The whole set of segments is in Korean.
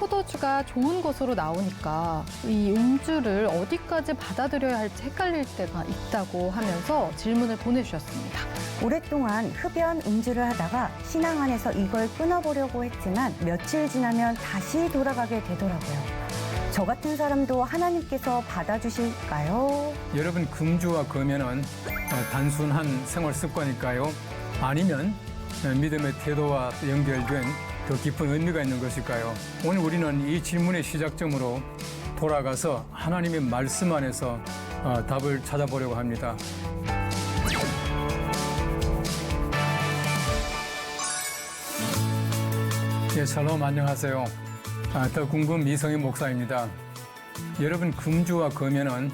포도주가 좋은 것으로 나오니까 이 음주를 어디까지 받아들여야 할지 헷갈릴 때가 있다고 하면서 질문을 보내주셨습니다. 오랫동안 흡연 음주를 하다가 신앙 안에서 이걸 끊어보려고 했지만 며칠 지나면 다시 돌아가게 되더라고요. 저 같은 사람도 하나님께서 받아주실까요? 여러분, 금주와 금연은 단순한 생활 습관일까요? 아니면 믿음의 태도와 연결된 더 깊은 의미가 있는 것일까요? 오늘 우리는 이 질문의 시작점으로 돌아가서 하나님의 말씀 안에서 답을 찾아보려고 합니다. 예, 샬롬, 안녕하세요. 더 궁금 이성희 목사입니다. 여러분, 금주와 금연은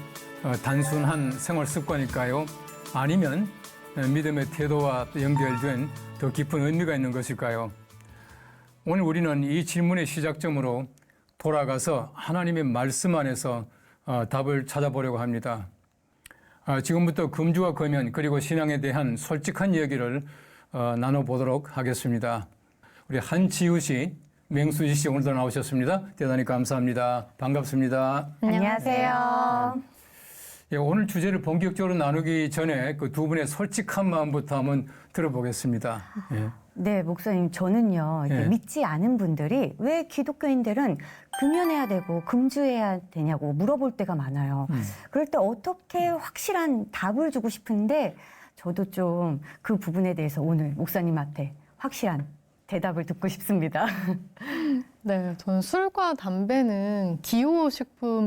단순한 생활 습관일까요? 아니면 믿음의 태도와 연결된 더 깊은 의미가 있는 것일까요? 오늘 우리는 이 질문의 시작점으로 돌아가서 하나님의 말씀 안에서 답을 찾아보려고 합니다. 지금부터 금주와 금연 그리고 신앙에 대한 솔직한 이야기를 나눠보도록 하겠습니다. 우리 한지우 씨, 맹수지 씨 오늘도 나오셨습니다. 대단히 감사합니다. 반갑습니다. 안녕하세요. 예, 오늘 주제를 본격적으로 나누기 전에 그 두 분의 솔직한 마음부터 한번 들어보겠습니다. 예. 네, 목사님, 저는요, 예. 믿지 않은 분들이 왜 기독교인들은 금연해야 되고 금주해야 되냐고 물어볼 때가 많아요. 그럴 때 어떻게 확실한 답을 주고 싶은데 저도 좀 그 부분에 대해서 오늘 목사님한테 확실한 대답을 듣고 싶습니다. 네, 저는 술과 담배는 기호식품이라서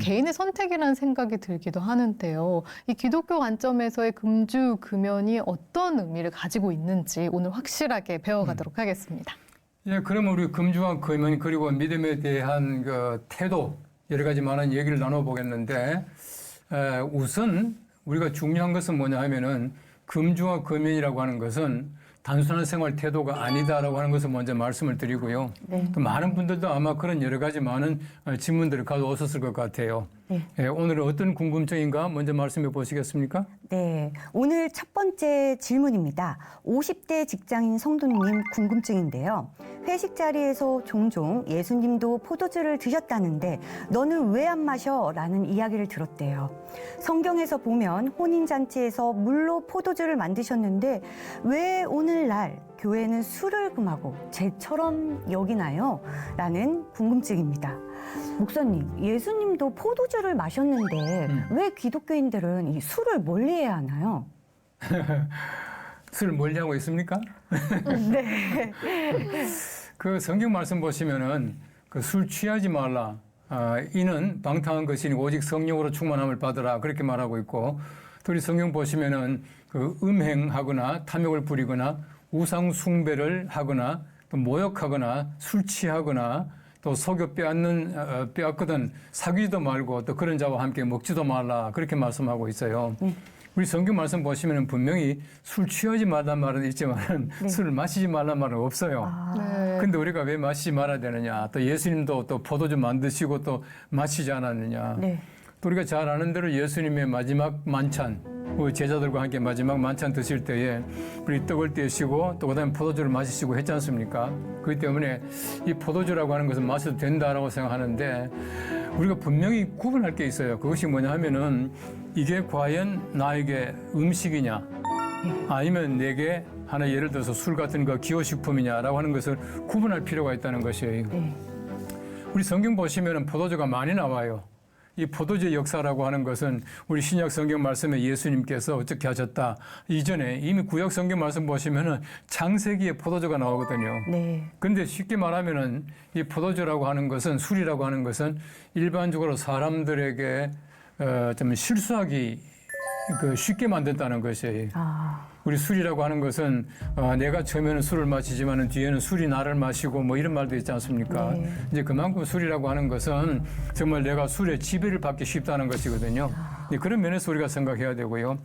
개인의 선택이라는 생각이 들기도 하는데요. 이 기독교 관점에서의 금주, 금연이 어떤 의미를 가지고 있는지 오늘 확실하게 배워가도록 하겠습니다. 예, 그러면 우리 금주와 금연 그리고 믿음에 대한 그 태도 여러 가지 많은 얘기를 나눠보겠는데 우선 우리가 중요한 것은 뭐냐 하면은 금주와 금연이라고 하는 것은 단순한 생활 태도가 아니다라고 하는 것을 먼저 말씀을 드리고요. 네. 또 많은 분들도 아마 그런 여러 가지 많은 질문들을 가져오셨을 것 같아요. 네. 예, 오늘은 어떤 궁금증인가 먼저 말씀해 보시겠습니까? 네, 오늘 첫 번째 질문입니다. 50대 직장인 성도님 궁금증인데요. 회식 자리에서 종종 예수님도 포도주를 드셨다는데 너는 왜 안 마셔? 라는 이야기를 들었대요. 성경에서 보면 혼인잔치에서 물로 포도주를 만드셨는데 왜 오늘날 교회는 술을 금하고 죄처럼 여기나요? 라는 궁금증입니다. 목사님, 예수님도 포도주를 마셨는데 왜 기독교인들은 이 술을 멀리해야 하나요? 술을 멀리하고 있습니까? 네. 그 성경 말씀 보시면은 그 술 취하지 말라. 이는 방탕한 것이니 오직 성령으로 충만함을 받으라. 그렇게 말하고 있고 또 우리 성경 보시면은 그 음행하거나 탐욕을 부리거나 우상 숭배를 하거나 또 모욕하거나 술 취하거나 또 속여 빼앗거든 사귀지도 말고 또 그런 자와 함께 먹지도 말라. 그렇게 말씀하고 있어요. 우리 성경 말씀 보시면 분명히 술 취하지 말란 말은 있지만 술을 마시지 말란 말은 없어요. 네. 근데 우리가 왜 마시지 말아야 되느냐. 또 예수님도 또 포도주 만드시고 또 마시지 않았느냐. 네. 또 우리가 잘 아는 대로 예수님의 마지막 만찬, 우리 제자들과 함께 마지막 만찬 드실 때에 우리 떡을 떼시고 또 그다음에 포도주를 마시시고 했지 않습니까? 그렇기 때문에 이 포도주라고 하는 것은 마셔도 된다라고 생각하는데 우리가 분명히 구분할 게 있어요. 그것이 뭐냐 하면은 이게 과연 나에게 음식이냐 아니면 내게 하나 예를 들어서 술 같은 거 기호식품이냐라고 하는 것을 구분할 필요가 있다는 것이에요. 네. 우리 성경 보시면은 포도주가 많이 나와요. 이 포도주의 역사라고 하는 것은 우리 신약 성경 말씀에 예수님께서 어떻게 하셨다. 이전에 이미 구약 성경 말씀 보시면은 창세기에 포도주가 나오거든요. 네. 근데 쉽게 말하면은 이 포도주라고 하는 것은 술이라고 하는 것은 일반적으로 사람들에게 좀 실수하기 쉽게 만든다는 것이에요. 우리 술이라고 하는 것은 내가 처음에는 술을 마시지만은 뒤에는 술이 나를 마시고 뭐 이런 말도 있지 않습니까? 네. 이제 그만큼 술이라고 하는 것은 정말 내가 술에 지배를 받기 쉽다는 것이거든요. 그런 면에서 우리가 생각해야 되고요.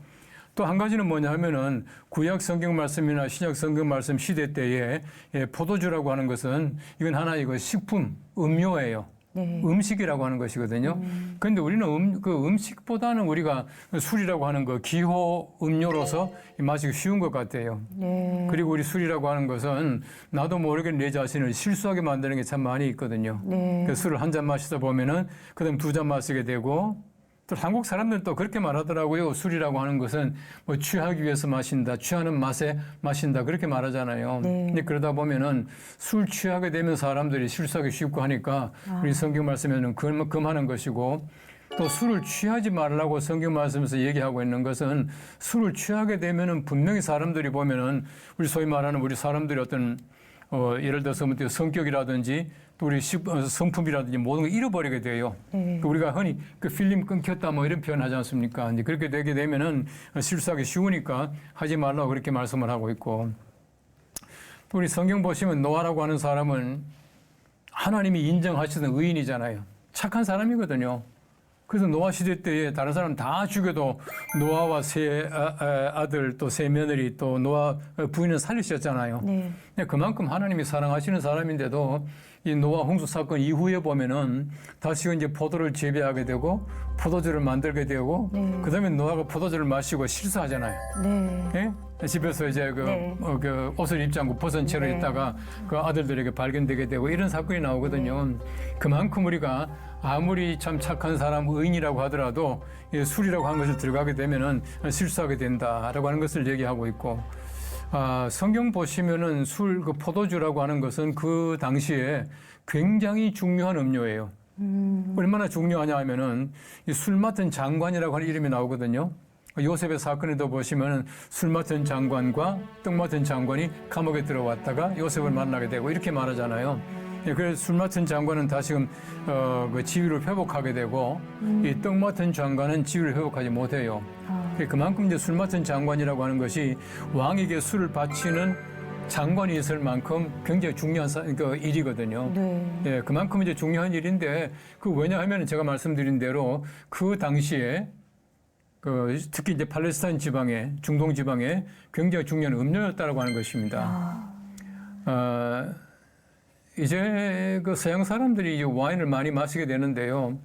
또 한 가지는 뭐냐 하면은 구약 성경 말씀이나 신약 성경 말씀 시대 때에 포도주라고 하는 것은 이건 하나의 식품, 음료예요. 네. 음식이라고 하는 것이거든요. 그런데 우리는 그 음식보다는 우리가 술이라고 하는 그 기호 음료로서 마시기 쉬운 것 같아요. 네. 그리고 우리 술이라고 하는 것은 나도 모르게 내 자신을 실수하게 만드는 게 참 많이 있거든요. 네. 그 술을 한 잔 마시다 보면은 그다음 두 잔 마시게 되고 또 한국 사람들은 또 그렇게 말하더라고요. 술이라고 하는 것은 뭐 취하기 위해서 마신다, 취하는 맛에 마신다 그렇게 말하잖아요. 네. 근데 그러다 보면은 술 취하게 되면 사람들이 실수하기 쉽고 하니까 우리 성경 말씀에는 금하는 것이고 또 술을 취하지 말라고 성경 말씀에서 얘기하고 있는 것은 술을 취하게 되면은 분명히 사람들이 보면은 우리 소위 말하는 우리 사람들이 어떤 예를 들어서 뭐 성격이라든지 또 우리 성품이라든지 모든 걸 잃어버리게 돼요. 네. 우리가 흔히 그 필름 끊겼다 뭐 이런 표현 하지 않습니까? 이제 그렇게 되게 되면은 실수하기 쉬우니까 하지 말라고 그렇게 말씀을 하고 있고 또 우리 성경 보시면 노아라고 하는 사람은 하나님이 인정하시던 의인이잖아요. 착한 사람이거든요. 그래서 노아 시대 때에 다른 사람 다 죽여도 노아와 세 아들 또 세 며느리 또 노아 부인은 살리셨잖아요. 네. 그만큼 하나님이 사랑하시는 사람인데도 이 노아 홍수 사건 이후에 보면은 다시 이제 포도를 재배하게 되고 포도주를 만들게 되고 네. 그다음에 노아가 포도주를 마시고 실수하잖아요. 네. 예? 집에서 이제 네. 그 옷을 입지 않고 벗은 채로 네. 있다가 그 아들들에게 발견되게 되고 이런 사건이 나오거든요. 그만큼 우리가 아무리 참 착한 사람 의인이라고 하더라도 이 술이라고 하는 것을 들어가게 되면은 실수하게 된다라고 하는 것을 얘기하고 있고 성경 보시면은 그 포도주라고 하는 것은 그 당시에 굉장히 중요한 음료예요. 얼마나 중요하냐 하면은 이 술 맡은 장관이라고 하는 이름이 나오거든요. 요셉의 사건에도 보시면은 술 맡은 장관과 떡 맡은 장관이 감옥에 들어왔다가 요셉을 만나게 되고 이렇게 말하잖아요. 그래서 술 맡은 장관은 다시금 그 지위를 회복하게 되고 이 떡 맡은 장관은 지위를 회복하지 못해요. 그만큼 이제 술 맡은 장관이라고 하는 것이 왕에게 술을 바치는 장관이 있을 만큼 굉장히 중요한 그 일이거든요. 네. 예, 그만큼 이제 중요한 일인데 그 왜냐하면 제가 말씀드린 대로 그 당시에 특히 이제 팔레스타인 지방에 중동 지방에 굉장히 중요한 음료였다라고 하는 것입니다. 이제 그 서양 사람들이 이제 와인을 많이 마시게 되는데요.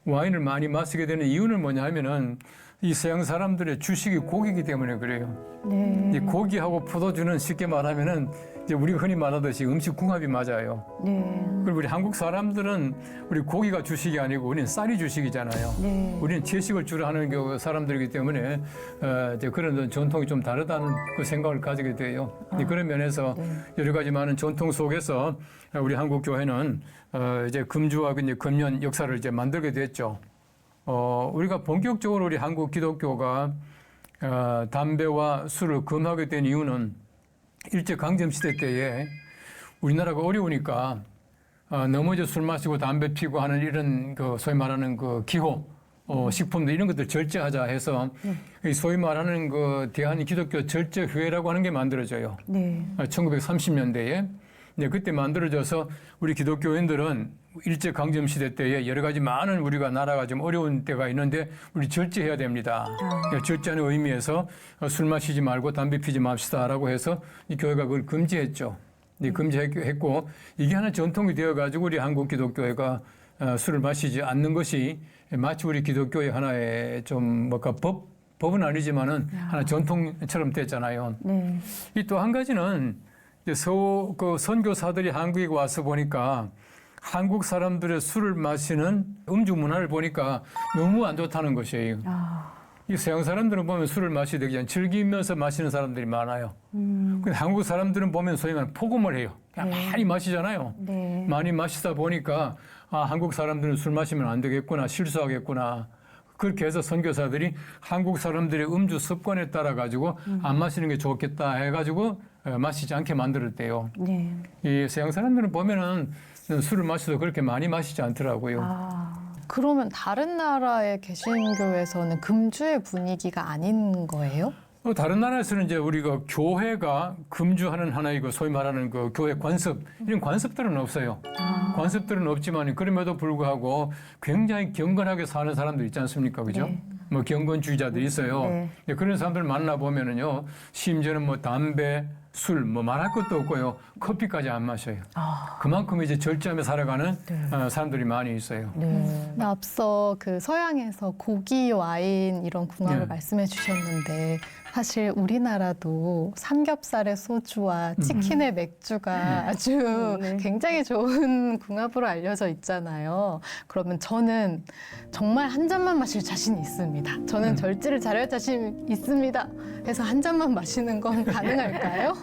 와인을 많이 마시게 되는 이유는 뭐냐 하면은 이 서양 사람들의 주식이 고기이기 때문에 그래요. 네. 이 고기하고 포도주는 쉽게 말하면은 이제 우리가 흔히 말하듯이 음식 궁합이 맞아요. 네. 그리고 우리 한국 사람들은 우리 고기가 주식이 아니고 우리는 쌀이 주식이잖아요. 네. 우리는 채식을 주로 하는 사람들이기 때문에 이제 그런 전통이 좀 다르다는 그 생각을 가지게 돼요. 그런 면에서 여러 가지 많은 전통 속에서 우리 한국 교회는 이제 금주와 이제 금연 역사를 이제 만들게 됐죠. 우리가 본격적으로 우리 한국 기독교가 담배와 술을 금하게 된 이유는 일제 강점 시대 때에 우리나라가 어려우니까 너무 이제 술 마시고 담배 피고 하는 이런 그 소위 말하는 그 기호 식품들 이런 것들 절제하자 해서 이 소위 말하는 그 대한 기독교 절제회라고 하는 게 만들어져요. 네. 1930년대에 그때 만들어져서 우리 기독교인들은 일제 강점 시대 때에 여러 가지 많은 우리가 나라가 좀 어려운 때가 있는데 우리 절제해야 됩니다. 절제하는 의미에서 술 마시지 말고 담배 피지 맙시다라고 해서 이 교회가 그걸 금지했죠. 금지했고 이게 하나 전통이 되어가지고 우리 한국 기독교회가 술을 마시지 않는 것이 마치 우리 기독교의 하나의 좀 뭔가 법은 아니지만은 하나 전통처럼 됐잖아요. 네. 이 또 한 가지는 그 선교사들이 한국에 와서 보니까 한국 사람들의 술을 마시는 음주 문화를 보니까 너무 안 좋다는 것이에요. 이 서양 사람들은 보면 술을 마시되 그냥 즐기면서 마시는 사람들이 많아요. 근데 한국 사람들은 보면 소위 말하는 포금을 해요. 그냥 많이 마시잖아요. 네. 많이 마시다 보니까 한국 사람들은 술 마시면 안 되겠구나, 실수하겠구나. 그렇게 해서 선교사들이 한국 사람들의 음주 습관에 따라 가지고 안 마시는 게 좋겠다 해가지고 마시지 않게 만들었대요. 네. 이 서양 사람들은 보면은 술을 마셔도 그렇게 많이 마시지 않더라고요. 그러면 다른 나라의 개신교에서는 금주의 분위기가 아닌 거예요? 다른 나라에서는 이제 우리가 교회가 금주하는 하나의 소위 말하는 그 교회 관습 이런 관습들은 없어요. 관습들은 없지만 그럼에도 불구하고 굉장히 경건하게 사는 사람들 있지 않습니까, 그죠? 네. 뭐 경건주의자들이 있어요. 네. 그런 사람들 만나 보면은요, 심지어는 뭐 담배, 술, 뭐 말할 것도 없고요. 커피까지 안 마셔요. 아, 그만큼 이제 절제하며 살아가는 네. 사람들이 많이 있어요. 네. 앞서 그 서양에서 고기, 와인 이런 궁합을 네. 말씀해 주셨는데 사실 우리나라도 삼겹살의 소주와 치킨의 맥주가 아주 네. 굉장히 좋은 궁합으로 알려져 있잖아요. 그러면 저는 정말 한 잔만 마실 자신이 있습니다. 저는 절제를 잘할 자신 있습니다. 해서 한 잔만 마시는 건 가능할까요?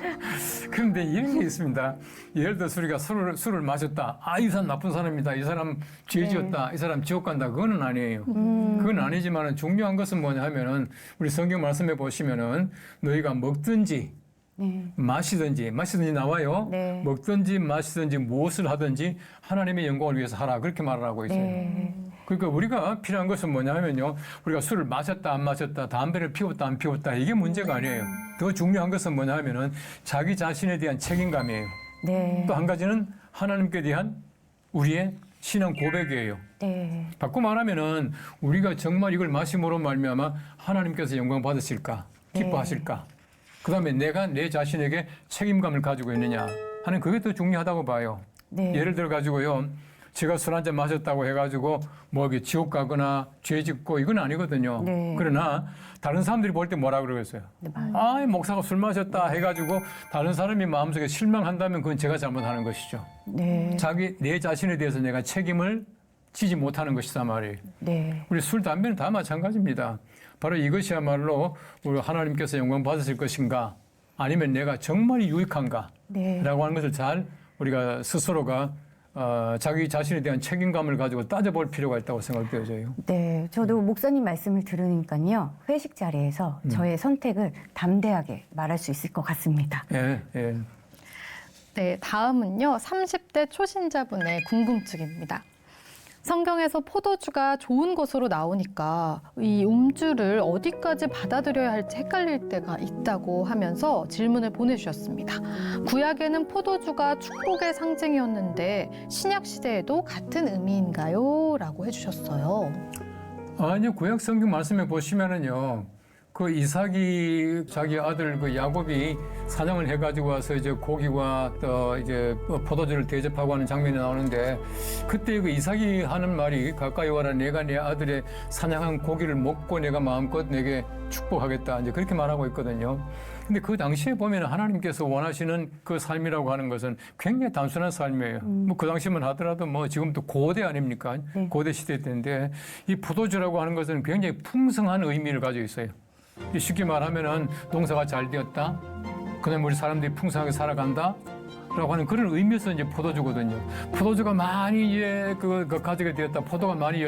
그런데 이런 게 있습니다. 예를 들어서 우리가 술을 마셨다. 아, 이 사람 나쁜 사람이다. 이 사람 죄 지었다. 이 사람 지옥 간다. 그거는 아니에요. 그건 아니지만 중요한 것은 뭐냐 하면은 우리 성경 말씀해 보시면은 너희가 먹든지 네. 마시든지 나와요. 네. 먹든지 마시든지 무엇을 하든지 하나님의 영광을 위해서 하라. 그렇게 말을 하고 있어요. 네. 그러니까 우리가 필요한 것은 뭐냐 하면요. 우리가 술을 마셨다 안 마셨다, 담배를 피웠다 안 피웠다 이게 문제가 아니에요. 더 중요한 것은 뭐냐 하면은 자기 자신에 대한 책임감이에요. 네. 또 한 가지는 하나님께 대한 우리의 신앙 고백이에요. 네. 바꿔 말하면은 우리가 정말 이걸 마심으로 말미암아 하나님께서 영광 받으실까, 기뻐하실까. 그다음에 내가 내 자신에게 책임감을 가지고 있느냐 하는 그게 더 중요하다고 봐요. 네. 예를 들어 가지고요. 제가 술 한잔 마셨다고 해가지고 뭐 이게 지옥 가거나 죄 짓고 이건 아니거든요. 네. 그러나 다른 사람들이 볼 때 뭐라 그러겠어요? 네, 맞아요. 아, 이 목사가 술 마셨다 해가지고 다른 사람이 마음속에 실망한다면 그건 제가 잘못하는 것이죠. 네. 내 자신에 대해서 내가 책임을 지지 못하는 것이다 말이에요. 네. 우리 술, 담배는 다 마찬가지입니다. 바로 이것이야말로 우리 하나님께서 영광 받으실 것인가 아니면 내가 정말 유익한가 네. 라고 하는 것을 잘 우리가 스스로가 자기 자신에 대한 책임감을 가지고 따져볼 필요가 있다고 생각되어져요. 네, 저도 목사님 말씀을 들으니까요. 회식 자리에서 저의 선택을 담대하게 말할 수 있을 것 같습니다. 예, 예. 네, 다음은요. 30대 초신자분의 궁금증입니다. 성경에서 포도주가 좋은 것으로 나오니까 이 음주를 어디까지 받아들여야 할지 헷갈릴 때가 있다고 하면서 질문을 보내주셨습니다. 구약에는 포도주가 축복의 상징이었는데 신약 시대에도 같은 의미인가요? 라고 해주셨어요. 아니요, 구약 성경 말씀에 보시면은요, 그 이삭이 자기 아들 그 야곱이 사냥을 해가지고 와서 이제 고기와 또 이제 포도주를 대접하고 하는 장면이 나오는데 그때 그 이삭이 하는 말이 가까이 와라 내가 내 아들의 사냥한 고기를 먹고 내가 마음껏 내게 축복하겠다 이제 그렇게 말하고 있거든요. 근데 그 당시에 보면 하나님께서 원하시는 그 삶이라고 하는 것은 굉장히 단순한 삶이에요. 뭐 그 당시만 하더라도 뭐 지금도 고대 아닙니까? 네. 고대 시대 때인데 이 포도주라고 하는 것은 굉장히 풍성한 의미를 가지고 있어요. 쉽게 말하면은 농사가 잘 되었다. 그다음에 우리 사람들이 풍성하게 살아간다. 라고 하는 그런 의미에서 이제 포도주거든요. 포도주가 많이 이제 가지게 되었다. 포도가 많이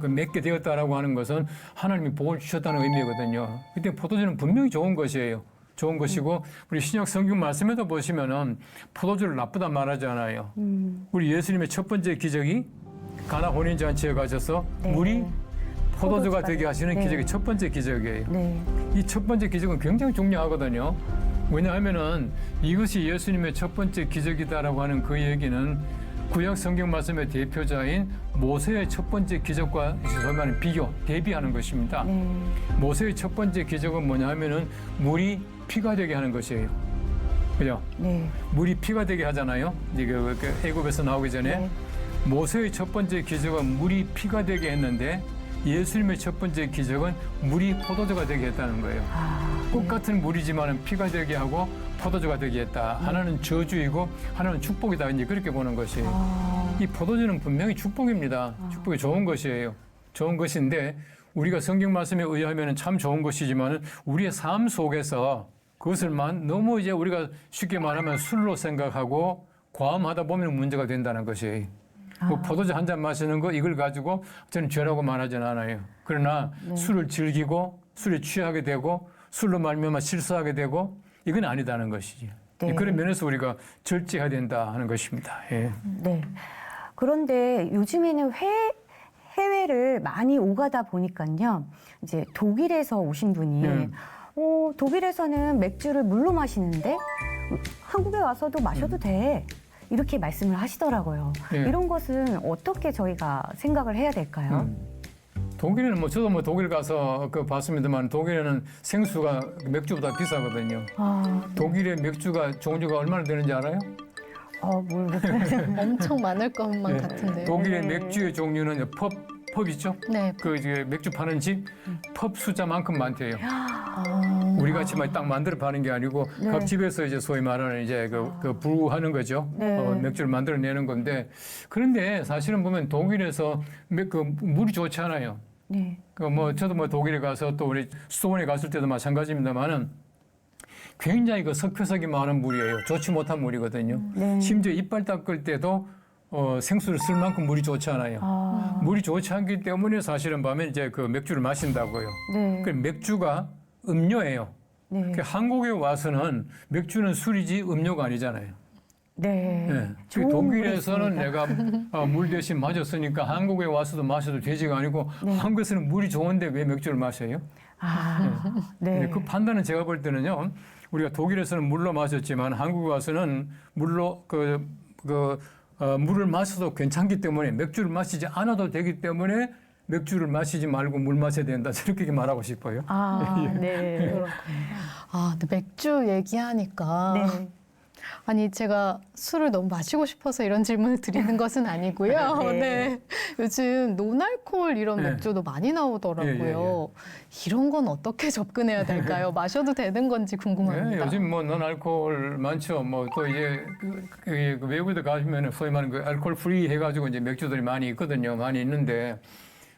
맺게 되었다라고 하는 것은 하나님이 복을 주셨다는 의미거든요. 그때 포도주는 분명히 좋은 것이에요. 좋은 것이고 우리 신약 성경 말씀에도 보시면은 포도주를 나쁘다 말하지 않아요. 우리 예수님의 첫 번째 기적이 가나 혼인 잔치에 가셔서 네. 물이 포도주가 되게 하시는 네. 기적이 첫 번째 기적이에요. 네. 이 첫 번째 기적은 굉장히 중요하거든요. 왜냐하면은 이것이 예수님의 첫 번째 기적이다라고 하는 그 얘기는 구약 성경 말씀의 대표자인 모세의 첫 번째 기적과 소위 말하는 대비하는 것입니다. 네. 모세의 첫 번째 기적은 뭐냐 하면은 물이 피가 되게 하는 것이에요. 그죠? 네. 물이 피가 되게 하잖아요. 이게 애굽에서 나오기 전에 네. 모세의 첫 번째 기적은 물이 피가 되게 했는데 예수님의 첫 번째 기적은 물이 포도주가 되게 했다는 거예요. 아, 똑같은 물이지만 피가 되게 하고 포도주가 되게 했다. 하나는 저주이고 하나는 축복이다. 이제 그렇게 보는 것이에요. 아, 이 포도주는 분명히 축복입니다. 축복이 좋은 것이에요. 좋은 것인데 우리가 성경 말씀에 의하면 참 좋은 것이지만 우리의 삶 속에서 그것을 너무 이제 우리가 쉽게 말하면 술로 생각하고 과음하다 보면 문제가 된다는 것이에요. 뭐 포도주 한 잔 마시는 거 이걸 가지고 저는 죄라고 말하지는 않아요. 그러나 술을 즐기고 술에 취하게 되고 술로 말미암아 실수하게 되고 이건 아니다는 것이지. 네. 그런 면에서 우리가 절제해야 된다 하는 것입니다. 예. 네. 그런데 요즘에는 해외를 많이 오가다 보니까요. 이제 독일에서 오신 분이 독일에서는 맥주를 물로 마시는데 한국에 와서도 마셔도 돼. 이렇게 말씀을 하시더라고요. 예. 이런 것은 어떻게 저희가 생각을 해야 될까요? 독일에는 뭐 저도 뭐 독일 가서 그 봤습니다만 독일에는 생수가 맥주보다 비싸거든요. 독일의 맥주가 종류가 얼마나 되는지 알아요? 모르겠어요. 엄청 많을 것만 네. 같은데요. 독일의 네. 맥주의 종류는 펍 있죠? 네. 그 이제 맥주 파는 집, 펍 숫자만큼 많대요. 아, 우리 같이 막 딱 만들어 파는 게 아니고 네. 각 집에서 이제 소위 말하는 이제 그 브루하는 거죠. 네. 맥주를 만들어내는 건데 그런데 사실은 보면 독일에서 그 물이 좋지 않아요. 네. 그 뭐 저도 뭐 독일에 가서 또 우리 수도원에 갔을 때도 마찬가지입니다만은 굉장히 그 석회석이 많은 물이에요. 좋지 못한 물이거든요. 네. 심지어 이빨 닦을 때도 생수를 쓸 만큼 물이 좋지 않아요. 물이 좋지 않기 때문에 사실은 보면 이제 그 맥주를 마신다고요. 네. 그 맥주가 음료예요. 네. 그 한국에 와서는 맥주는 술이지 음료가 아니잖아요. 네. 예. 좋은 독일에서는 물이었습니다. 내가 물 대신 마셨으니까 한국에 와서도 마셔도 되지가 아니고 네. 한국에서는 물이 좋은데 왜 맥주를 마셔요? 네. 그 판단은 제가 볼 때는요. 우리가 독일에서는 물로 마셨지만 한국에 와서는 물로 물을 마셔도 괜찮기 때문에 맥주를 마시지 않아도 되기 때문에 맥주를 마시지 말고 물 마셔야 된다. 저렇게 말하고 싶어요. 네. 아, 근데 맥주 얘기하니까. 네. 아니, 제가 술을 너무 마시고 싶어서 이런 질문을 드리는 것은 아니고요. 네. 네. 요즘 노알코올 이런 네. 맥주도 많이 나오더라고요. 이런 건 어떻게 접근해야 될까요? 마셔도 되는 건지 궁금합니다. 네, 요즘 뭐 non 알코올 많죠. 뭐 또 이제 그 외국에 가시면 소위 말하는 그 알코올 프리 해가지고 이제 맥주들이 많이 있거든요. 많이 있는데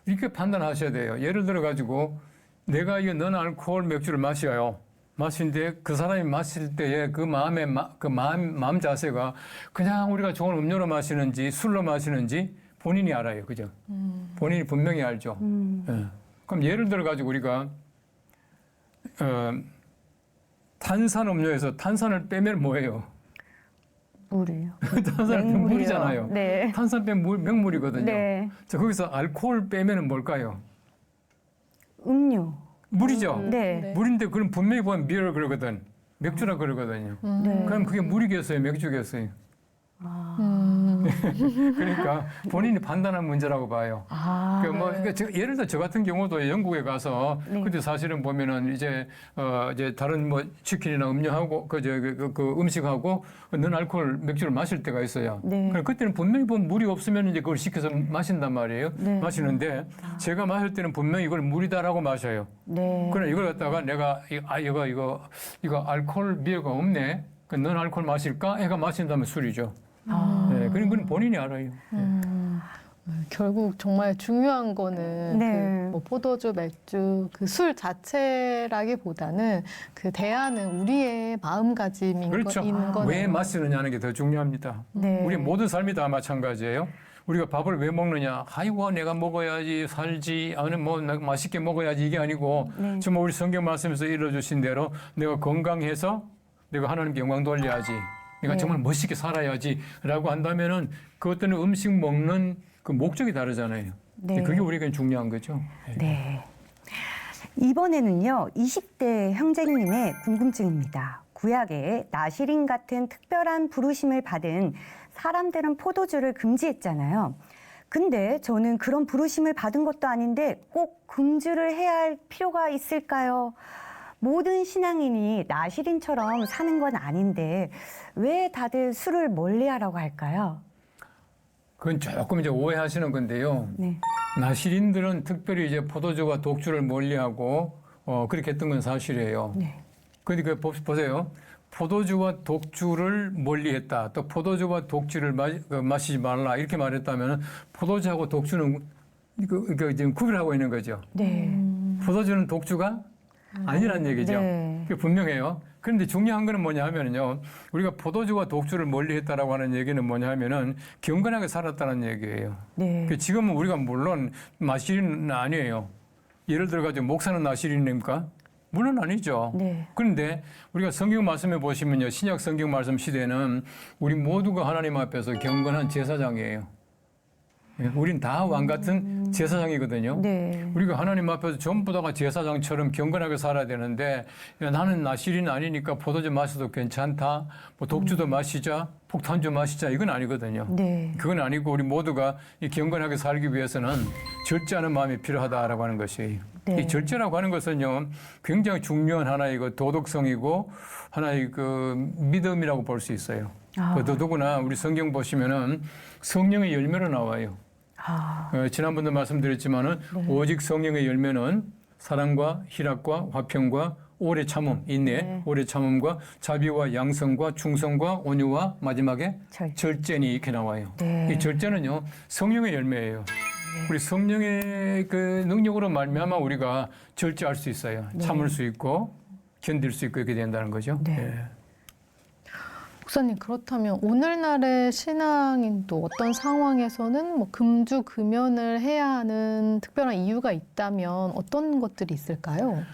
이렇게 판단하셔야 돼요. 예를 들어 가지고 내가 이 non 알코올 맥주를 마셔요. 마시는데 그 사람이 마실 때의 그 마음의 마음 자세가 그냥 우리가 좋은 음료로 마시는지 술로 마시는지 본인이 알아요. 그죠? 본인이 분명히 알죠. 예. 그럼 예를 들어 가지고 우리가 탄산 음료에서 탄산을 빼면 뭐예요? 물이요. 탄산을 빼면 맹물이요. 물이잖아요. 네. 탄산 빼면 맹물이거든요. 네. 자, 거기서 알코올 빼면은 뭘까요? 음료. 물이죠. 네. 물인데 그럼 분명히 보면 비어 그러거든. 맥주라 그러거든요. 네. 그럼 그게 물이겠어요, 맥주겠어요. 그러니까 본인이 판단한 문제라고 봐요. 그러니까 예를 들어 저 같은 경우도 영국에 가서 네. 그때 사실은 보면은 이제 다른 뭐 치킨이나 음료하고 그 음식하고 non 알코올 맥주를 마실 때가 있어요. 네. 그럼 그때는 분명히 보면 물이 없으면 이제 그걸 시켜서 마신단 말이에요. 네. 마시는데 제가 마실 때는 분명히 이걸 물이다라고 마셔요. 네. 그래 이걸 갖다가 내가 이거 알코올 비어가 없네. 그 non 알코올 마실까? 애가 마신다면 술이죠. 네, 그런 건 본인이 알아요. 결국 정말 중요한 거는 네. 그뭐 포도주, 맥주, 그 술 자체라기보다는 그 대하는 우리의 마음가짐인 그렇죠. 있는 거네요. 왜 마시느냐는 게 더 중요합니다. 네. 우리 모든 삶이 다 마찬가지예요. 우리가 밥을 왜 먹느냐? 아이고 내가 먹어야지 살지. 아니면 뭐 내가 맛있게 먹어야지 이게 아니고 네. 정말 우리 성경 말씀에서 일러주신 대로 내가 건강해서 내가 하나님께 영광 돌려야지. 내가 네. 정말 멋있게 살아야지라고 한다면은 그것들은 음식 먹는 그 목적이 다르잖아요. 네. 그게 우리에게 중요한 거죠. 네. 이번에는요, 20대 형제님의 궁금증입니다. 구약에 나시린 같은 특별한 부르심을 받은 사람들은 포도주를 금지했잖아요. 근데 저는 그런 부르심을 받은 것도 아닌데 꼭 금주를 해야 할 필요가 있을까요? 모든 신앙인이 나시린처럼 사는 건 아닌데 왜 다들 술을 멀리하라고 할까요? 그건 조금 이제 오해하시는 건데요. 네. 나시린들은 특별히 이제 포도주와 독주를 멀리하고 그렇게 했던 건 사실이에요. 네. 그러니까 보세요. 포도주와 독주를 멀리했다. 또 포도주와 독주를 마시지 말라 이렇게 말했다면 포도주하고 독주는 지금 구별하고 있는 거죠. 네. 포도주는 독주가 아니란 얘기죠. 네. 그게 분명해요. 그런데 중요한 거는 뭐냐 하면요. 우리가 포도주와 독주를 멀리했다라고 하는 얘기는 뭐냐 하면은 경건하게 살았다는 얘기예요. 네. 지금은 우리가 물론 나시린은 아니에요. 예를 들어 가지고 목사는 나시린입니까? 물론 아니죠. 네. 그런데 우리가 성경 말씀에 보시면요. 신약 성경 말씀 시대는 우리 모두가 하나님 앞에서 경건한 제사장이에요. 우린 다 왕 같은 제사장이거든요. 네. 우리가 하나님 앞에서 전부 다가 제사장처럼 경건하게 살아야 되는데 야, 나는 나시린 아니니까 포도주 마셔도 괜찮다. 뭐 독주도 마시자. 폭탄 좀 마시자 이건 아니거든요. 네. 그건 아니고 우리 모두가 이 경건하게 살기 위해서는 절제하는 마음이 필요하다라고 하는 것이 네. 이 절제라고 하는 것은요 굉장히 중요한 하나의 그 도덕성이고 하나의 그 믿음이라고 볼 수 있어요. 그 더더구나 우리 성경 보시면은 성령의 열매로 나와요. 지난번도 말씀드렸지만은 오직 성령의 열매는 사랑과 희락과 화평과 오래 참음, 인내, 네. 오래 참음과 자비와 양성과 충성과 온유와 마지막에 절제니 이렇게 나와요. 네. 이 절제는요 성령의 열매예요. 우리 성령의 그 능력으로 말미암아 우리가 절제할 수 있어요. 참을 수 있고 견딜 수 있고 이렇게 된다는 거죠. 네. 예. 목사님, 그렇다면 오늘날의 신앙인도 어떤 상황에서는 뭐 금주 금연을 해야 하는 특별한 이유가 있다면 어떤 것들이 있을까요?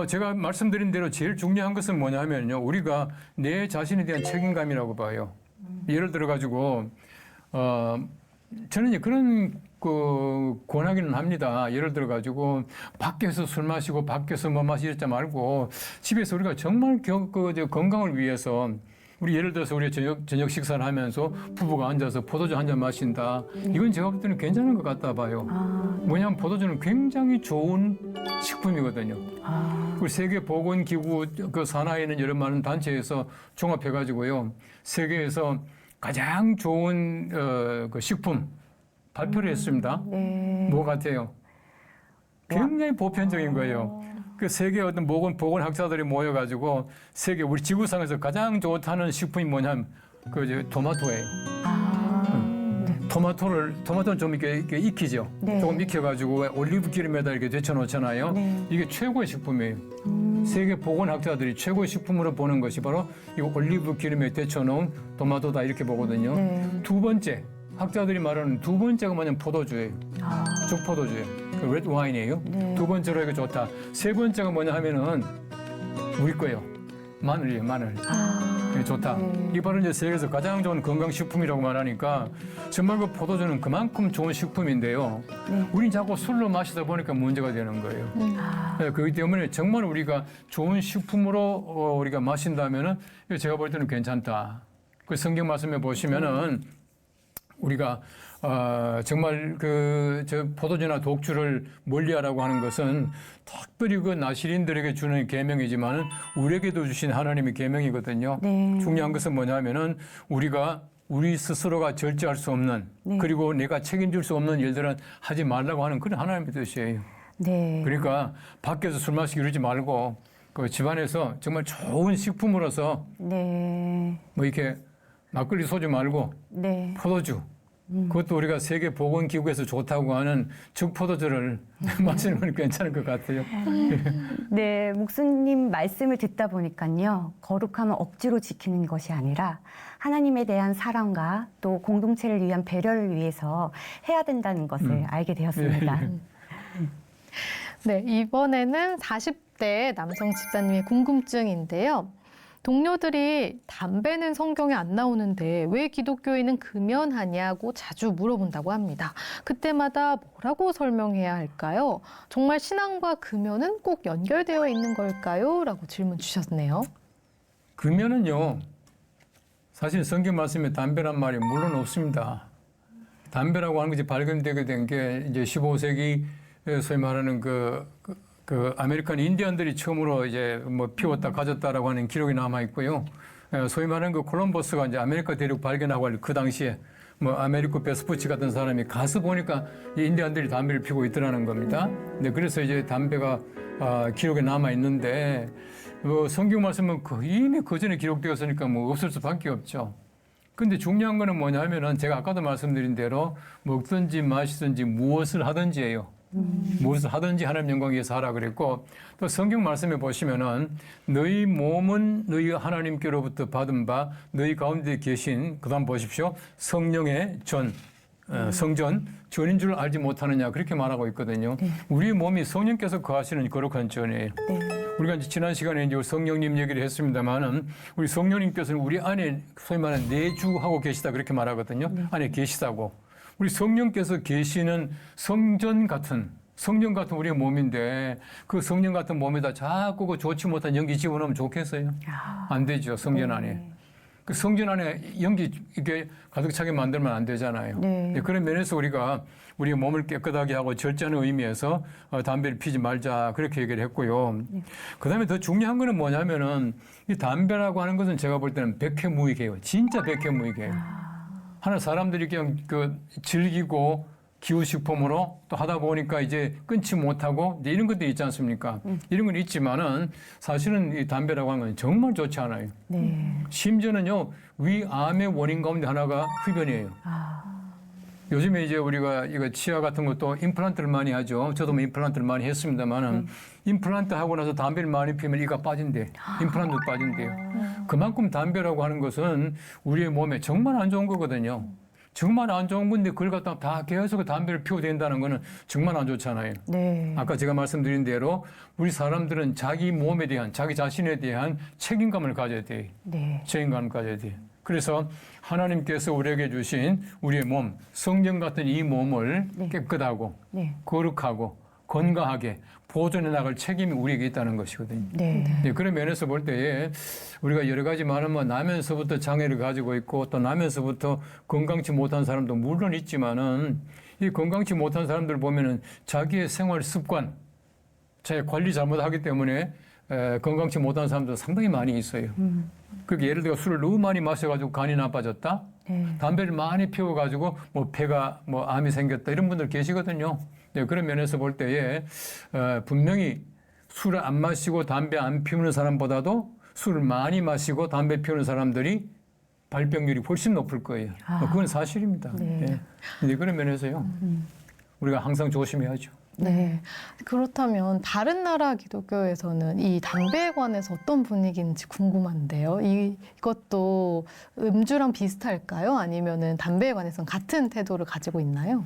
제가 말씀드린 대로 제일 중요한 것은 뭐냐 하면요. 우리가 내 자신에 대한 책임감이라고 봐요. 예를 들어 가지고 저는 이제 그런 그 권하기는 합니다. 예를 들어 가지고 밖에서 술 마시고 밖에서 뭐 마시지 말고 집에서 우리가 정말 건강을 위해서 우리 예를 들어서 우리 저녁 식사를 하면서 부부가 앉아서 포도주 한 잔 마신다. 이건 제가 볼 때는 괜찮은 것 같다 봐요. 뭐냐면 포도주는 굉장히 좋은 식품이거든요. 그 세계보건기구 그 산하에 있는 여러 많은 단체에서 종합해가지고요. 세계에서 가장 좋은 그 식품 발표를 했습니다. 네. 뭐 같아요? 굉장히 보편적인 거예요. 그 세계 어떤 보건학자들이 모여가지고 세계 우리 지구상에서 가장 좋다는 식품이 뭐냐면 그 이제 토마토예요. 토마토는 좀 이렇게 익히죠. 네. 조금 익혀가지고 올리브 기름에다 이렇게 데쳐놓잖아요. 네. 이게 최고의 식품이에요. 세계 보건학자들이 최고의 식품으로 보는 것이 바로 이 올리브 기름에 데쳐놓은 토마토다 이렇게 보거든요. 네. 두 번째 학자들이 말하는 두 번째가 뭐냐면 포도주예요. 죽포도주예요. 그 레드 와인이에요. 네. 두 번째로 이거 좋다. 세 번째가 뭐냐 하면은 우리 거예요. 마늘이에요. 마늘. 이게 좋다. 네. 이게 바로 이제 세계에서 가장 좋은 건강식품이라고 말하니까 정말 그 포도주는 그만큼 좋은 식품인데요. 네. 우린 자꾸 술로 마시다 보니까 문제가 되는 거예요. 네, 그렇기 때문에 정말 우리가 좋은 식품으로 우리가 마신다면은 이거 제가 볼 때는 괜찮다. 그 성경 말씀에 보시면은 우리가 정말 저 포도주나 독주를 멀리하라고 하는 것은 특별히 그 나시린들에게 주는 계명이지만은 우리에게도 주신 하나님의 계명이거든요. 네. 중요한 것은 뭐냐면은 우리가 우리 스스로가 절제할 수 없는 네. 그리고 내가 책임질 수 없는 일들은 하지 말라고 하는 그런 하나님의 뜻이에요. 네. 그러니까 밖에서 술 마시기 이러지 말고 그 집안에서 정말 좋은 식품으로서 네. 뭐 이렇게 막걸리 소주 말고 네. 포도주. 그것도 우리가 세계보건기구에서 좋다고 하는 죽포도주를 마시는 건 괜찮을 것 같아요. 네, 목수님 말씀을 듣다 보니까요. 거룩함은 억지로 지키는 것이 아니라 하나님에 대한 사랑과 또 공동체를 위한 배려를 위해서 해야 된다는 것을 알게 되었습니다. 네, 이번에는 40대 남성 집사님의 궁금증인데요. 동료들이 담배는 성경에 안 나오는데 왜 기독교인은 금연하냐고 자주 물어본다고 합니다. 그때마다 뭐라고 설명해야 할까요? 정말 신앙과 금연은 꼭 연결되어 있는 걸까요? 라고 질문 주셨네요. 금연은요, 사실 성경 말씀에 담배란 말이 물론 없습니다. 담배라고 하는 것이 발견되게 된 게 이제 15세기 소위 말하는 그 아메리칸 인디언들이 처음으로 이제 뭐 피웠다 가졌다라고 하는 기록이 남아 있고요. 소위 말하는 그 콜럼버스가 이제 아메리카 대륙 발견하고 할 그 당시에 뭐 아메리코 베스푸치 같은 사람이 가서 보니까 이 인디언들이 담배를 피우고 있더라는 겁니다. 네, 그래서 이제 담배가 기록에 남아 있는데 성경 말씀은 이미 그 전에 기록되었으니까 뭐 없을 수밖에 없죠. 근데 중요한 거는 뭐냐 하면은 제가 아까도 말씀드린 대로 먹든지 마시든지 무엇을 하든지예요. 무엇을 하든지 하나님 영광 위해서 하라 그랬고 또 성경 말씀에 보시면은 너희 몸은 너희 하나님께로부터 받은 바 너희 가운데 계신 그다음 보십시오. 성령의 성전 전인 줄 알지 못하느냐 그렇게 말하고 있거든요. 네. 우리 몸이 성령께서 거하시는 거룩한 전이에요. 네. 우리가 이제 지난 시간에 이제 성령님 얘기를 했습니다만은 우리 성령님께서는 우리 안에 소위 말하는 내주하고 계시다 그렇게 말하거든요. 네. 안에 계시다고. 우리 성령께서 계시는 성전 같은 우리의 몸인데 그 성령 같은 몸에다 자꾸 그 좋지 못한 연기 집어넣으면 좋겠어요? 안 되죠. 성전 안에. 그 성전 안에 연기 이게 가득 차게 만들면 안 되잖아요. 네. 그런 면에서 우리가 우리 몸을 깨끗하게 하고 절제하는 의미에서 담배를 피지 말자 그렇게 얘기를 했고요. 그다음에 더 중요한 거는 뭐냐면은 이 담배라고 하는 것은 제가 볼 때는 백해무익이에요. 진짜 백해무익이에요. 하나 사람들이 그냥 그 즐기고 기호식품으로 또 하다 보니까 이제 끊지 못하고 이제 이런 것들이 있지 않습니까? 이런 건 있지만은 사실은 이 담배라고 하는 건 정말 좋지 않아요. 네. 심지어는요 위암의 원인 가운데 하나가 흡연이에요. 요즘에 이제 우리가 이거 치아 같은 것도 임플란트를 많이 하죠. 저도 뭐 임플란트를 많이 했습니다만은 임플란트 하고 나서 담배를 많이 피우면 이가 빠진대. 임플란트도 빠진대요. 그만큼 담배라고 하는 것은 우리의 몸에 정말 안 좋은 거거든요. 정말 안 좋은 건데 그걸 갖다 다 계속 담배를 피워야 된다는 거는 정말 안 좋잖아요. 네. 아까 제가 말씀드린 대로 우리 사람들은 자기 몸에 대한 자기 자신에 대한 책임감을 가져야 돼요. 네. 책임감을 가져야 돼요. 그래서 하나님께서 우리에게 주신 우리의 몸, 성전 같은 이 몸을 네. 깨끗하고 네. 거룩하고 건강하게 보존해 나갈 책임이 우리에게 있다는 것이거든요. 네. 네, 그런 면에서 볼 때에 우리가 여러 가지 많은 뭐 나면서부터 장애를 가지고 있고 또 나면서부터 건강치 못한 사람도 물론 있지만은 이 건강치 못한 사람들 보면은 자기의 생활 습관, 자기 관리 잘못하기 때문에 건강치 못한 사람도 상당히 많이 있어요. 그게 예를 들어 술을 너무 많이 마셔가지고 간이 나빠졌다. 네. 담배를 많이 피워가지고 뭐 폐가 뭐 암이 생겼다 이런 분들 계시거든요. 네, 그런 면에서 볼 때에 분명히 술을 안 마시고 담배 안 피우는 사람보다도 술을 많이 마시고 담배 피우는 사람들이 발병률이 훨씬 높을 거예요. 그건 사실입니다. 네. 네. 네, 그런 면에서요. 우리가 항상 조심해야죠. 네. 그렇다면 다른 나라 기독교에서는 이 담배에 관해서 어떤 분위기인지 궁금한데요. 이것도 음주랑 비슷할까요? 아니면은 담배에 관해서는 같은 태도를 가지고 있나요?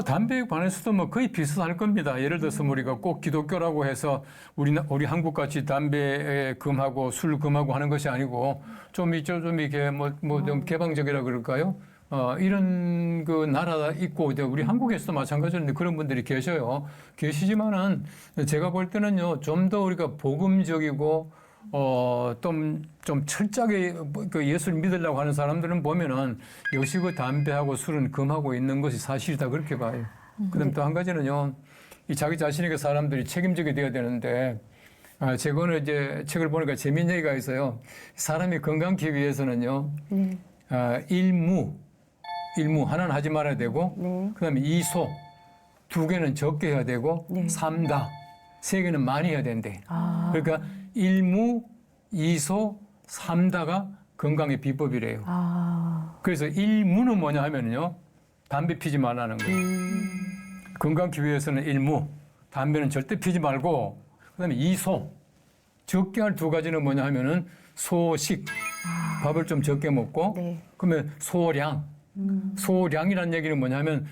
담배에 관해서도 뭐 거의 비슷할 겁니다. 예를 들어서 우리가 꼭 기독교라고 해서 우리 한국 같이 담배 금하고 술 금하고 하는 것이 아니고 좀 이렇게 좀 개방적이라 그럴까요? 이런 그 나라가 있고 우리 한국에서도 마찬가지로 그런 분들이 계셔요. 계시지만은 제가 볼 때는요 좀 더 우리가 복음적이고 좀 철저하게 그 예수를 믿으려고 하는 사람들은 보면은 역시 그 담배하고 술은 금하고 있는 것이 사실이다 그렇게 봐요. 그다음 또 한 가지는요 이 자기 자신에게 사람들이 책임지게 돼야 되는데 제가 오늘 이제 책을 보니까 재미있는 얘기가 있어요. 사람이 건강하기 위해서는요 일무 하나는 하지 말아야 되고 네. 그다음에 이소 두 개는 적게 해야 되고 네. 삼다 세 개는 많이 해야 된대. 아. 그러니까 일무 이소 삼다가 건강의 비법이래요. 아. 그래서 일무는 뭐냐 하면요 담배 피지 말라는 거예요. 건강하기 위해서는 일무 담배는 절대 피지 말고 그다음에 이소 적게 할 두 가지는 뭐냐 하면은 소식 밥을 좀 적게 먹고 네. 그러면 소량 소량이라는 얘기는 뭐냐면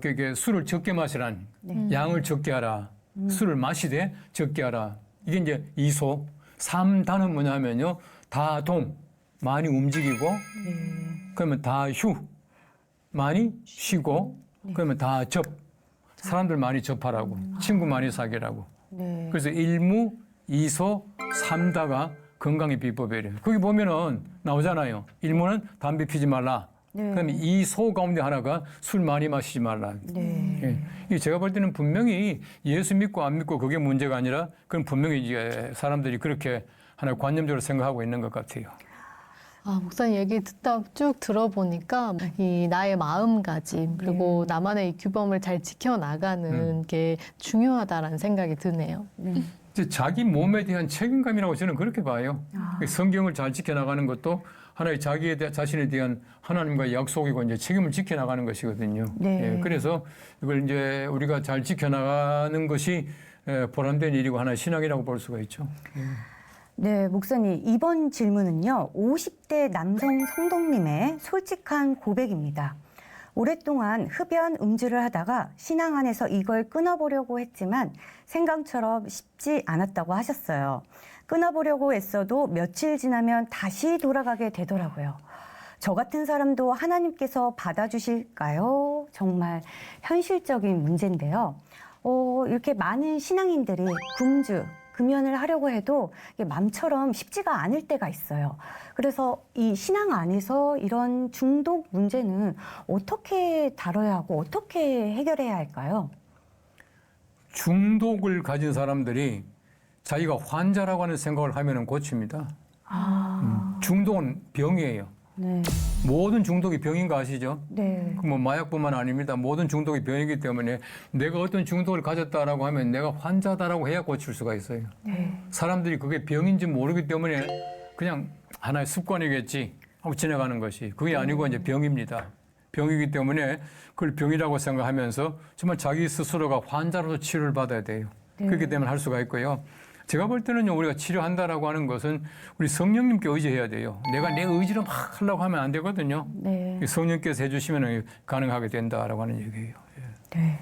그게 술을 적게 마시라는 양을 적게 하라. 술을 마시되 적게 하라. 이게 이제 이소. 삼다는 뭐냐면요. 다동 많이 움직이고 그러면 다휴 많이 쉬고 그러면 다접 사람들 많이 접하라고 친구 많이 사귀라고. 네. 그래서 일무 이소 삼다가 건강의 비법이래요. 거기 보면은 나오잖아요. 일무는 담배 피지 말라. 네. 그다음에 이 소 가운데 하나가 술 많이 마시지 말라. 네. 예. 이게 제가 볼 때는 분명히 예수 믿고 안 믿고 그게 문제가 아니라 그건 분명히 이제 사람들이 그렇게 하나 관념적으로 생각하고 있는 것 같아요. 목사님 얘기 듣다 쭉 들어보니까 이 나의 마음가짐 그리고 나만의 이 규범을 잘 지켜나가는 게 중요하다라는 생각이 드네요. 이제 자기 몸에 대한 책임감이라고 저는 그렇게 봐요. 성경을 잘 지켜나가는 것도 하나의 자신에 대한 하나님과의 약속이고 이제 책임을 지켜나가는 것이거든요. 네. 예, 그래서 이걸 이제 우리가 잘 지켜나가는 것이 보람된 일이고 하나의 신앙이라고 볼 수가 있죠. 네, 목사님. 이번 질문은요, 50대 남성 성도님의 솔직한 고백입니다. 오랫동안 흡연, 음주를 하다가 신앙 안에서 이걸 끊어보려고 했지만 생각처럼 쉽지 않았다고 하셨어요. 끊어보려고 애써도 며칠 지나면 다시 돌아가게 되더라고요. 저 같은 사람도 하나님께서 받아주실까요? 정말 현실적인 문제인데요. 이렇게 많은 신앙인들이 금주, 금연을 하려고 해도 이게 마음처럼 쉽지가 않을 때가 있어요. 그래서 이 신앙 안에서 이런 중독 문제는 어떻게 다뤄야 하고 어떻게 해결해야 할까요? 중독을 가진 사람들이 자기가 환자라고 하는 생각을 하면 고칩니다. 중독은 병이에요. 네. 모든 중독이 병인 거 아시죠? 네. 뭐 마약뿐만 아닙니다. 모든 중독이 병이기 때문에 내가 어떤 중독을 가졌다라고 하면 내가 환자다라고 해야 고칠 수가 있어요. 네. 사람들이 그게 병인지 모르기 때문에 그냥 하나의 습관이겠지 하고 지나가는 것이 그게 아니고 이제 병입니다. 병이기 때문에 그걸 병이라고 생각하면서 정말 자기 스스로가 환자로서 치료를 받아야 돼요. 네. 그렇기 때문에 할 수가 있고요. 제가 볼 때는요, 우리가 치료한다라고 하는 것은 우리 성령님께 의지해야 돼요. 내가 내 의지로 막 하려고 하면 안 되거든요. 네. 성령께서 해주시면 가능하게 된다라고 하는 얘기예요. 네.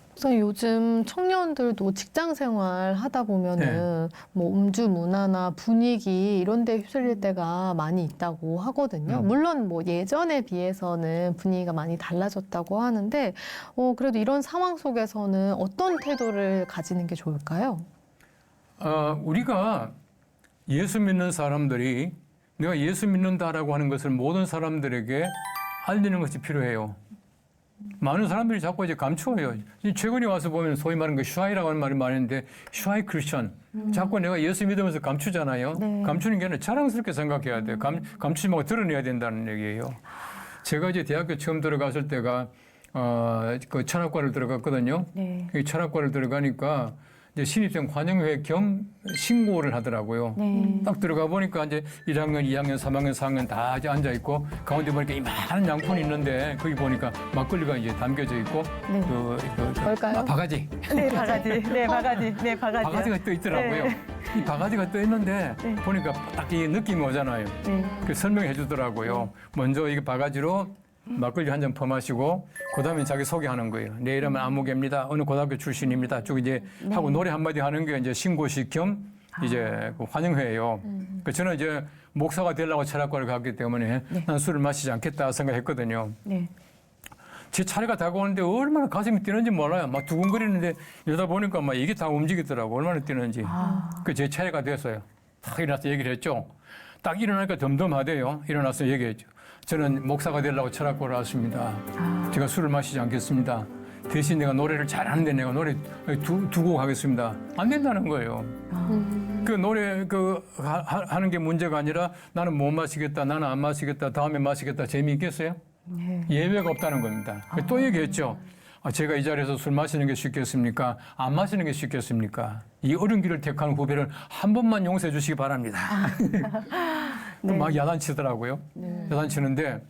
그래서 요즘 청년들도 직장 생활 하다 보면은 뭐 음주 문화나 분위기 이런 데 휩쓸릴 때가 많이 있다고 하거든요. 물론 뭐 예전에 비해서는 분위기가 많이 달라졌다고 하는데 그래도 이런 상황 속에서는 어떤 태도를 가지는 게 좋을까요? 우리가 예수 믿는 사람들이 내가 예수 믿는다라고 하는 것을 모든 사람들에게 알리는 것이 필요해요. 많은 사람들이 자꾸 이제 감추어요. 최근에 와서 보면 소위 말하는 그 슈아이라고 하는 말이 많은데 슈아이 크리스천. 자꾸 내가 예수 믿으면서 감추잖아요. 네. 감추는 게 아니라 자랑스럽게 생각해야 돼요. 감추지 말고 드러내야 된다는 얘기예요. 제가 이제 대학교 처음 들어갔을 때가 그 철학과를 들어갔거든요. 네. 이 철학과를 들어가니까 이제 신입생 환영회 겸 신고를 하더라고요. 네. 딱 들어가 보니까 이제 1학년, 2학년, 3학년, 4학년 다 이제 앉아 있고 가운데 보니까 이만한 양푼이 있는데 거기 보니까 막걸리가 이제 담겨져 있고 네. 뭘까요? 바가지. 네, 바가지. 네, 바가지. 네, 바가지. 바가지가 떠 있더라고요. 네. 이 바가지가 떠 있는데 네. 보니까 딱 이 느낌이 오잖아요. 네. 그 설명해 주더라고요. 먼저 이게 바가지로 막걸리 한 잔 퍼마시고 그다음에 자기 소개하는 거예요. 내 이름은 아무개입니다. 어느 고등학교 출신입니다. 쭉 이제 하고 노래 한마디 하는 게 이제 신고식 겸 이제 그 환영회예요. 그 저는 이제 목사가 되려고 철학과를 갔기 때문에 난 술을 마시지 않겠다 생각했거든요. 네. 제 차례가 다가오는데 얼마나 가슴이 뛰는지 몰라요. 막 두근거리는데 이러다 보니까 막 이게 다 움직이더라고. 얼마나 뛰는지. 그 제 차례가 됐어요. 딱 일어나서 얘기를 했죠. 딱 일어나니까 덤덤하대요. 일어나서 얘기했죠. 저는 목사가 되려고 철학과를 왔습니다. 제가 술을 마시지 않겠습니다. 대신 내가 노래를 잘하는데 내가 노래 두 곡 하겠습니다. 안 된다는 거예요. 그 노래 하는 게 문제가 아니라 나는 못 마시겠다, 나는 안 마시겠다, 다음에 마시겠다. 재미있겠어요? 네. 예외가 없다는 겁니다. 또 얘기했죠. 제가 이 자리에서 술 마시는 게 쉽겠습니까? 안 마시는 게 쉽겠습니까? 이 어려운 길을 택하는 후배를 한 번만 용서해 주시기 바랍니다. 네. 막 야단치더라고요. 야단치는데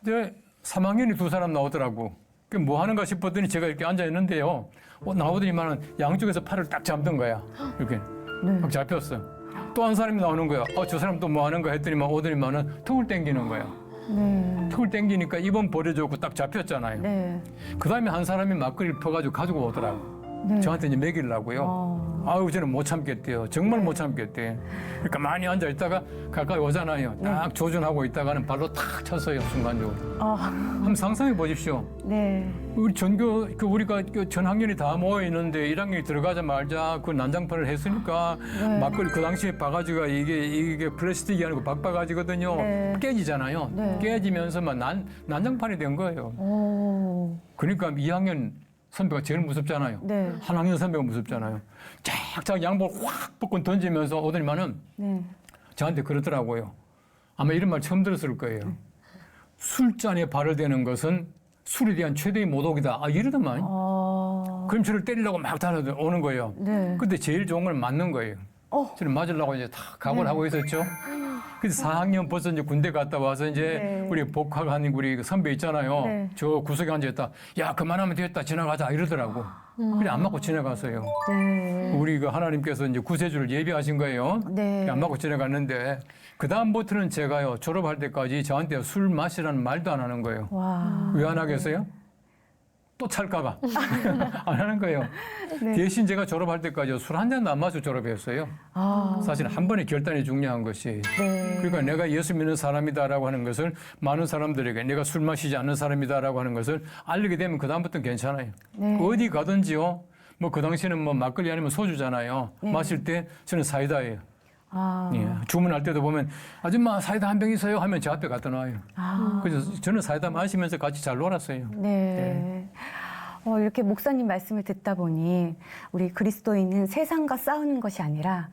이제 3학년이 두 사람 나오더라고. 그게 뭐 하는가 싶었더니 제가 이렇게 앉아 있는데요. 나오더니만은 양쪽에서 팔을 딱 잡는 거야. 이렇게 딱 잡혔어. 또 한 사람이 나오는 거야. 저 사람 또 뭐 하는가 했더니만 오더니만은 턱을 당기는 거야. 네. 턱을 당기니까 입은 버려줬고 딱 잡혔잖아요. 네. 그 다음에 한 사람이 막걸리를 퍼가지고 가지고 오더라고. 네. 저한테 이제 먹이려고요. 아유, 저는 못 참겠대요. 정말 못 참겠대. 그러니까 많이 앉아 있다가 가까이 오잖아요. 딱 조준하고 있다가는 발로 탁 쳤어요, 순간적으로. 한번 상상해 보십시오. 네. 우리 우리가 전 학년이 다 모여 있는데 1학년이 들어가자마자 그 난장판을 했으니까 막걸리 그 당시에 바가지가 이게 플라스틱이 아니고 박바가지거든요. 네. 깨지잖아요. 네. 깨지면서 막 난장판이 된 거예요. 그러니까 2학년 선배가 제일 무섭잖아요. 네. 한 학년 선배가 무섭잖아요. 쫙쫙 양복 확 벗고 던지면서 오더니만은 네. 저한테 그러더라고요. 아마 이런 말 처음 들었을 거예요. 술잔에 발을 대는 것은 술에 대한 최대의 모독이다. 이러더만. 그럼 저를 때리려고 막 달려오는 거예요. 네. 근데 제일 좋은 건 맞는 거예요. 저는 맞으려고 이제 다 각오를 하고 있었죠. 그래서 4학년 벌써 이제 군대 갔다 와서 이제 네. 우리 복학한 우리 그 선배 있잖아요. 네. 저 구석에 앉아있다. 야, 그만하면 되겠다. 지나가자. 이러더라고. 그래, 안 맞고 지나갔어요. 네. 우리 그 하나님께서 이제 구세주를 예비하신 거예요. 네. 안 맞고 지나갔는데 그다음부터는 제가요, 졸업할 때까지 저한테 술 마시라는 말도 안 하는 거예요. 와. 왜 안 하겠어요? 또 찰까봐. 안 하는 거예요. 네. 대신 제가 졸업할 때까지 술 한 잔도 안 마시고 졸업했어요. 사실 한 번의 결단이 중요한 것이. 네. 그러니까 내가 예수 믿는 사람이다라고 하는 것을 많은 사람들에게 내가 술 마시지 않는 사람이다라고 하는 것을 알리게 되면 그다음부터는 괜찮아요. 네. 어디 가든지요. 뭐 그 당시에는 뭐 막걸리 아니면 소주잖아요. 네. 마실 때 저는 사이다예요. 아, 예. 주문할 때도 보면 아줌마 사이다 한 병 있어요 하면 제 앞에 갖다 놔요. 그래서 저는 사이다 마시면서 같이 잘 놀았어요. 네. 이렇게 목사님 말씀을 듣다 보니 우리 그리스도인은 세상과 싸우는 것이 아니라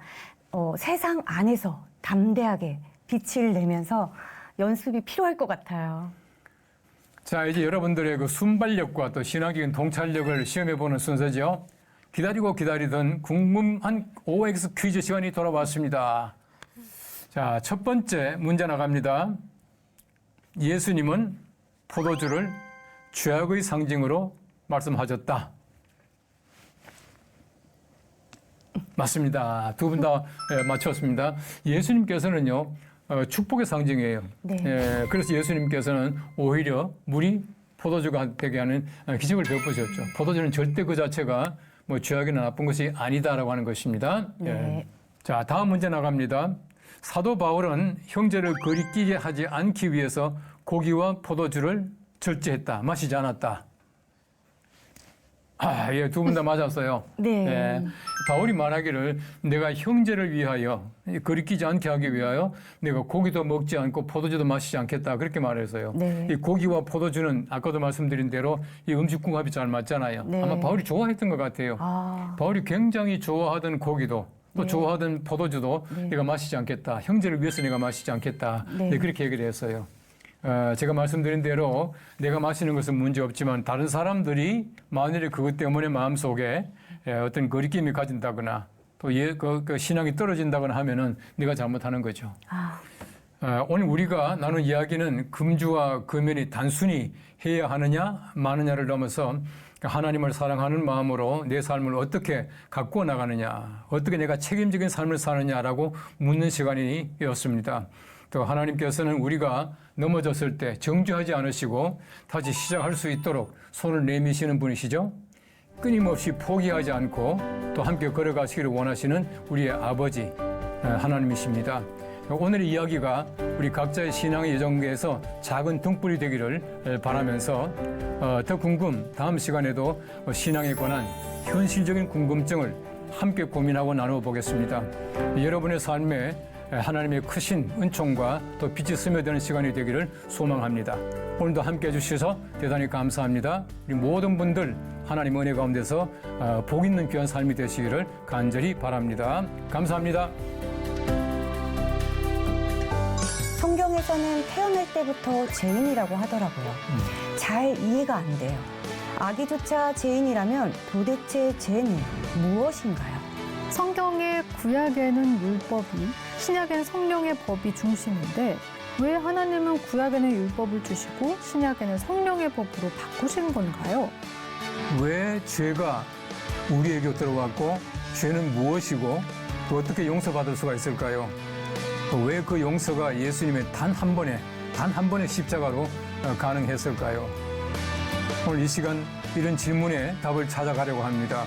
세상 안에서 담대하게 빛을 내면서 연습이 필요할 것 같아요. 자, 이제 여러분들의 그 순발력과 또 신학적인 통찰력을 시험해보는 순서죠. 기다리고 기다리던 궁금한 OX 퀴즈 시간이 돌아왔습니다. 자, 첫 번째 문제 나갑니다. 예수님은 포도주를 죄악의 상징으로 말씀하셨다. 맞습니다. 두 분 다 맞췄습니다. 예수님께서는요, 축복의 상징이에요. 네. 그래서 예수님께서는 오히려 물이 포도주가 되게 하는 기적을 베푸셨죠. 포도주는 절대 그 자체가 뭐 죄악이나 나쁜 것이 아니다라고 하는 것입니다. 네. 자, 다음 문제 나갑니다. 사도 바울은 형제를 거리끼게 하지 않기 위해서 고기와 포도주를 절제했다. 마시지 않았다. 예, 두 분 다 맞았어요. 네. 예, 바울이 말하기를 내가 형제를 위하여 거리끼지 않게 하기 위하여 내가 고기도 먹지 않고 포도주도 마시지 않겠다 그렇게 말했어요. 네. 이 고기와 포도주는 아까도 말씀드린 대로 이 음식궁합이 잘 맞잖아요. 네. 아마 바울이 좋아했던 것 같아요. 바울이 굉장히 좋아하던 고기도 또 네. 좋아하던 포도주도 네. 내가 마시지 않겠다. 형제를 위해서 내가 마시지 않겠다. 네. 네, 그렇게 얘기를 했어요. 제가 말씀드린 대로 내가 마시는 것은 문제 없지만 다른 사람들이 만일에 그것 때문에 마음속에 어떤 거리낌이 가진다거나 또 그 신앙이 떨어진다거나 하면은 내가 잘못하는 거죠. 오늘 우리가 나눈 이야기는 금주와 금연이 단순히 해야 하느냐 마느냐를 넘어서 하나님을 사랑하는 마음으로 내 삶을 어떻게 가꾸어 나가느냐, 어떻게 내가 책임적인 삶을 사느냐라고 묻는 시간이었습니다. 또 하나님께서는 우리가 넘어졌을 때 정죄하지 않으시고 다시 시작할 수 있도록 손을 내미시는 분이시죠. 끊임없이 포기하지 않고 또 함께 걸어가시기를 원하시는 우리의 아버지 하나님이십니다. 오늘의 이야기가 우리 각자의 신앙의 여정에서 작은 등불이 되기를 바라면서 다음 시간에도 신앙에 관한 현실적인 궁금증을 함께 고민하고 나누어 보겠습니다. 여러분의 삶에 하나님의 크신 은총과 또 빛이 스며드는 시간이 되기를 소망합니다. 오늘도 함께해 주셔서 대단히 감사합니다. 우리 모든 분들 하나님 은혜 가운데서 복 있는 귀한 삶이 되시기를 간절히 바랍니다. 감사합니다. 성경에서는 태어날 때부터 죄인이라고 하더라고요. 잘 이해가 안 돼요. 아기조차 죄인이라면 도대체 죄는 무엇인가요? 성경의 구약에는 율법이, 신약엔 성령의 법이 중심인데 왜 하나님은 구약에는 율법을 주시고 신약에는 성령의 법으로 바꾸신 건가요? 왜 죄가 우리에게 들어왔고 죄는 무엇이고 또 어떻게 용서받을 수가 있을까요? 왜 그 용서가 예수님의 단 한 번의 십자가로 가능했을까요? 오늘 이 시간 이런 질문에 답을 찾아가려고 합니다.